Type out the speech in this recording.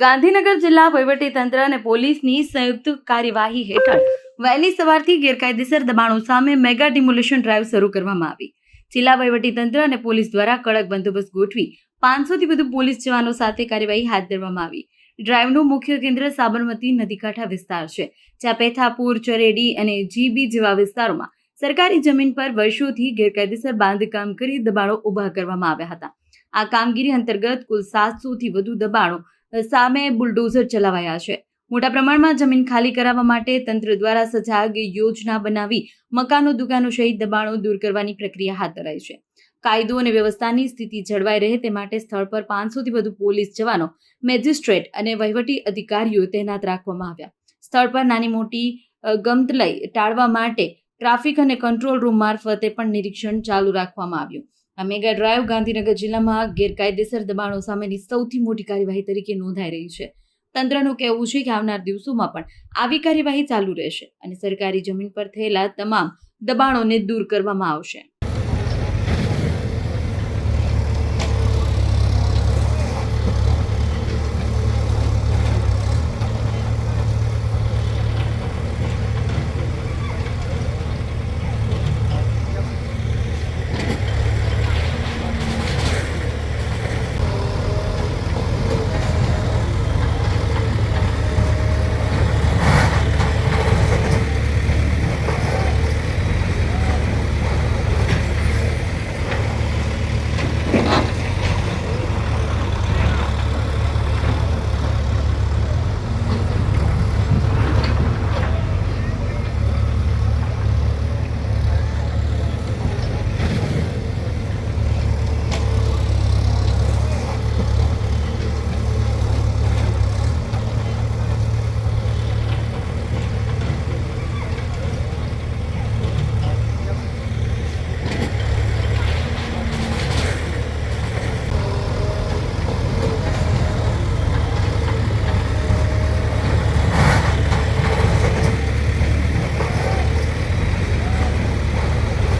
ગાંધીનગર જિલ્લા વહીવટીતંત્ર અને પોલીસની સંયુક્ત કાર્યવાહી હેઠળ વહેલી સવારથી ગેરકાયદેસર દબાણો સામે મેગા ડિમોલિશન ડ્રાઈવ શરૂ કરવામાં આવી। જિલ્લા વહીવટીતંત્ર અને પોલીસ દ્વારા કડક બંદોબસ્ત ગોઠવી 500થી વધુ પોલીસ જવાનો સાથે કાર્યવાહી હાથ ધરવામાં આવી। ડ્રાઈવનું મુખ્ય કેન્દ્ર સાબરમતી નદીકાંઠા વિસ્તાર છે, જ્યાં પેથાપુર, ચરેડી અને જીબી જેવા વિસ્તારોમાં સરકારી જમીન પર વર્ષોથી ગેરકાયદેસર બાંધકામ કરી દબાણો ઊભા કરવામાં આવ્યા હતા। આ કામગીરી અંતર્ગત કુલ 700થી વધુ દબાણો સામે બુલડોઝર ચલાવાયા છે। મોટા પ્રમાણમાં જમીન ખાલી કરાવવા માટે તંત્ર દ્વારા સજાગ યોજના બનાવી મકાનો, દુકાનો સહિત દબાણો દૂર કરવાની પ્રક્રિયા હાથ ધરાઈ છે। કાયદો અને વ્યવસ્થાની સ્થિતિ જળવાઈ રહે તે માટે સ્થળ પર 500થી વધુ પોલીસ જવાનો, મેજિસ્ટ્રેટ અને વહીવટી અધિકારીઓ તૈનાત રાખવામાં આવ્યા। સ્થળ પર નાની મોટી ગમતલય ટાળવા માટે ટ્રાફિક અને કંટ્રોલ રૂમ મારફતે પણ નિરીક્ષણ ચાલુ રાખવામાં આવ્યું। આ મેગા ડ્રાઈવ ગાંધીનગર જિલ્લામાં ગેરકાયદેસર દબાણો સામેની સૌથી મોટી કાર્યવાહી તરીકે નોંધાઈ રહી છે। તંત્રનું કહેવું છે કે આવનાર દિવસોમાં પણ આવી કાર્યવાહી ચાલુ રહેશે અને સરકારી જમીન પર થયેલા તમામ દબાણોને દૂર કરવામાં આવશે।